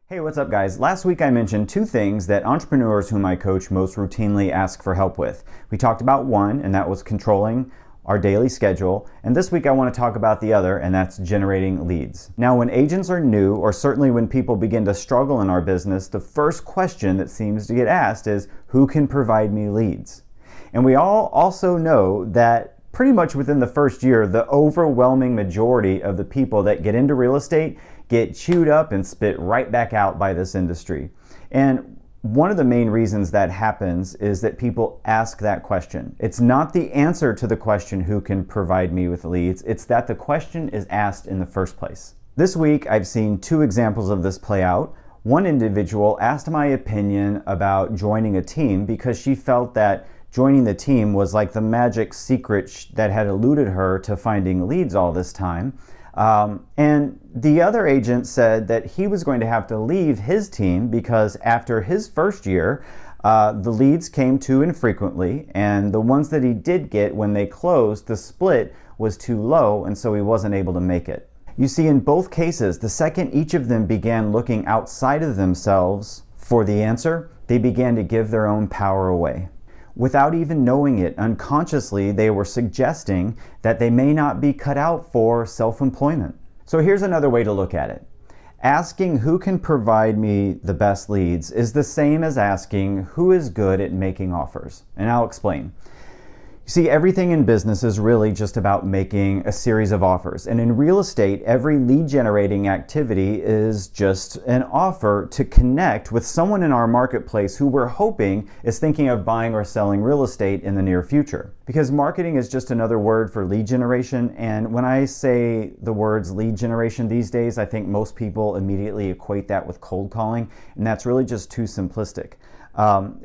Hey, what's up guys? Last week I mentioned two things that entrepreneurs whom I coach most routinely ask for help with. We talked about one, and that was controlling our daily schedule. And this week I want to talk about the other, and that's generating leads. Now, when agents are new, or certainly when people begin to struggle in our business, the first question that seems to get asked is, who can provide me leads? And we all also know that pretty much within the first year, the overwhelming majority of the people that get into real estate get chewed up and spit right back out by this industry. And one of the main reasons that happens is that people ask that question. It's not the answer to the question, who can provide me with leads? It's that the question is asked in the first place. This week, I've seen two examples of this play out. One individual asked my opinion about joining a team because she felt that joining the team was like the magic secret that had eluded her to finding leads all this time. And the other agent said that he was going to have to leave his team because after his first year, the leads came too infrequently, and the ones that he did get when they closed, the split was too low, and so he wasn't able to make it. You see, in both cases, the second each of them began looking outside of themselves for the answer, they began to give their own power away. Without even knowing it, unconsciously, they were suggesting that they may not be cut out for self-employment. So here's another way to look at it. Asking who can provide me the best leads is the same as asking who is good at making offers. And I'll explain. You see, everything in business is really just about making a series of offers. And in real estate, every lead generating activity is just an offer to connect with someone in our marketplace who we're hoping is thinking of buying or selling real estate in the near future. Because marketing is just another word for lead generation. And when I say the words lead generation these days, I think most people immediately equate that with cold calling. And that's really just too simplistic.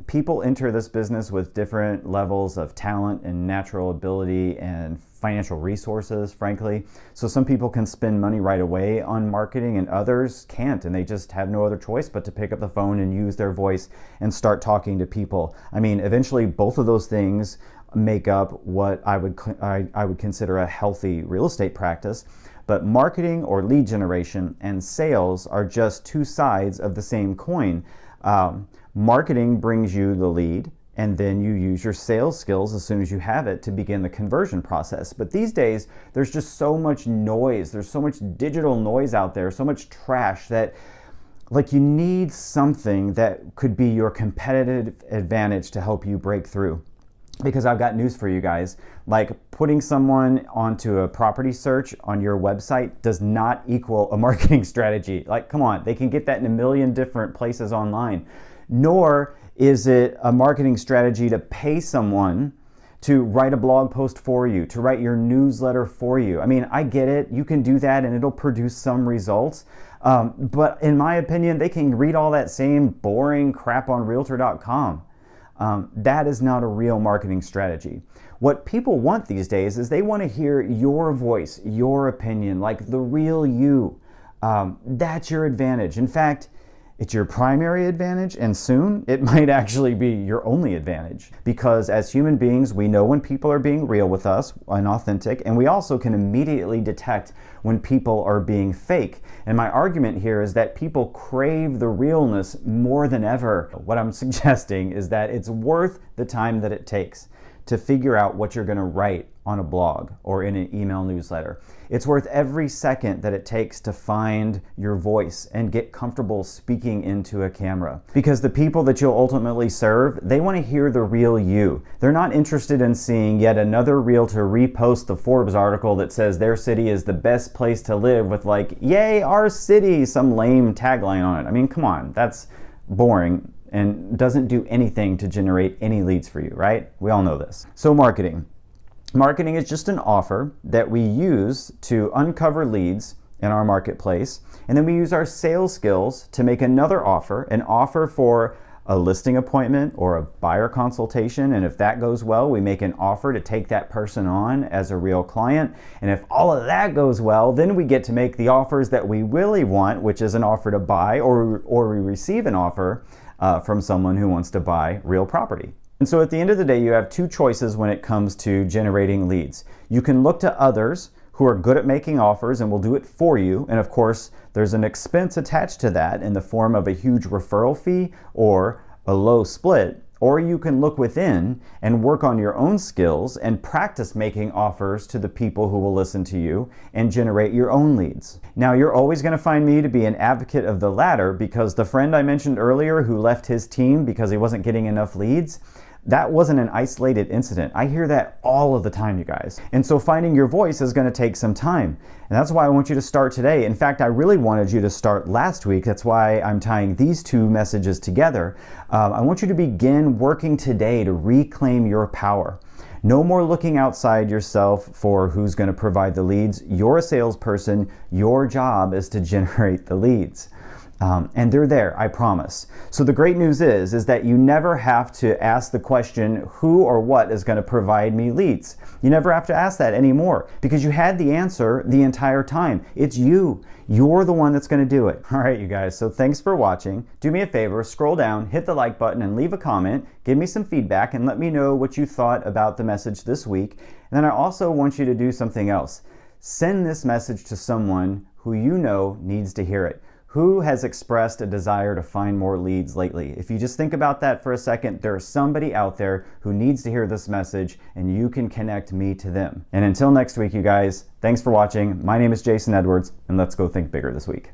People enter this business with different levels of talent and natural ability and financial resources, frankly. So some people can spend money right away on marketing and others can't, and they just have no other choice but to pick up the phone and use their voice and start talking to people. I mean, eventually both of those things make up what I would consider a healthy real estate practice. But marketing or lead generation and sales are just two sides of the same coin. Marketing brings you the lead, and then you use your sales skills as soon as you have it to begin the conversion process. But these days, there's just so much noise. There's so much digital noise out there, so much trash that you need something that could be your competitive advantage to help you break through. Because I've got news for you guys. Putting someone onto a property search on your website does not equal a marketing strategy. Come on, they can get that in a million different places online. Nor is it a marketing strategy to pay someone to write a blog post for you, to write your newsletter for you. I mean, I get it. You can do that and it'll produce some results. But in my opinion, they can read all that same boring crap on Realtor.com. That is not a real marketing strategy. What people want these days is they want to hear your voice, your opinion, like the real you. That's your advantage. In fact, it's your primary advantage, and soon it might actually be your only advantage. Because as human beings, we know when people are being real with us and authentic, and we also can immediately detect when people are being fake. And my argument here is that people crave the realness more than ever. What I'm suggesting is that it's worth the time that it takes to figure out what you're going to write on a blog or in an email newsletter. It's worth every second that it takes to find your voice and get comfortable speaking into a camera. Because the people that you'll ultimately serve, they want to hear the real you. They're not interested in seeing yet another realtor repost the Forbes article that says their city is the best place to live with yay, our city, some lame tagline on it. I mean, come on, that's boring and doesn't do anything to generate any leads for you, right? We all know this. So marketing. Marketing is just an offer that we use to uncover leads in our marketplace, and then we use our sales skills to make another offer, an offer for a listing appointment or a buyer consultation, and if that goes well, we make an offer to take that person on as a real client, and if all of that goes well, then we get to make the offers that we really want, which is an offer to buy, or we receive an offer from someone who wants to buy real property. And so at the end of the day, you have two choices when it comes to generating leads. You can look to others who who are good at making offers and will do it for you. And of course, there's an expense attached to that in the form of a huge referral fee or a low split. Or you can look within and work on your own skills and practice making offers to the people who will listen to you and generate your own leads. Now, you're always going to find me to be an advocate of the latter, because the friend I mentioned earlier who left his team because he wasn't getting enough leads, that wasn't an isolated incident. I hear that all of the time, you guys. And so finding your voice is going to take some time. And that's why I want you to start today. In fact, I really wanted you to start last week. That's why I'm tying these two messages together. I want you to begin working today to reclaim your power. No more looking outside yourself for who's going to provide the leads. You're a salesperson. Your job is to generate the leads. And they're there, I promise. So the great news is that you never have to ask the question, who or what is going to provide me leads? You never have to ask that anymore, because you had the answer the entire time. It's you. You're the one that's going to do it. All right, you guys, so thanks for watching. Do me a favor, scroll down, hit the like button, and leave a comment. Give me some feedback and let me know what you thought about the message this week. And then I also want you to do something else. Send this message to someone who you know needs to hear it. Who has expressed a desire to find more leads lately? If you just think about that for a second, there's somebody out there who needs to hear this message, and you can connect me to them. And until next week, you guys, thanks for watching. My name is Jason Edwards, and let's go think bigger this week.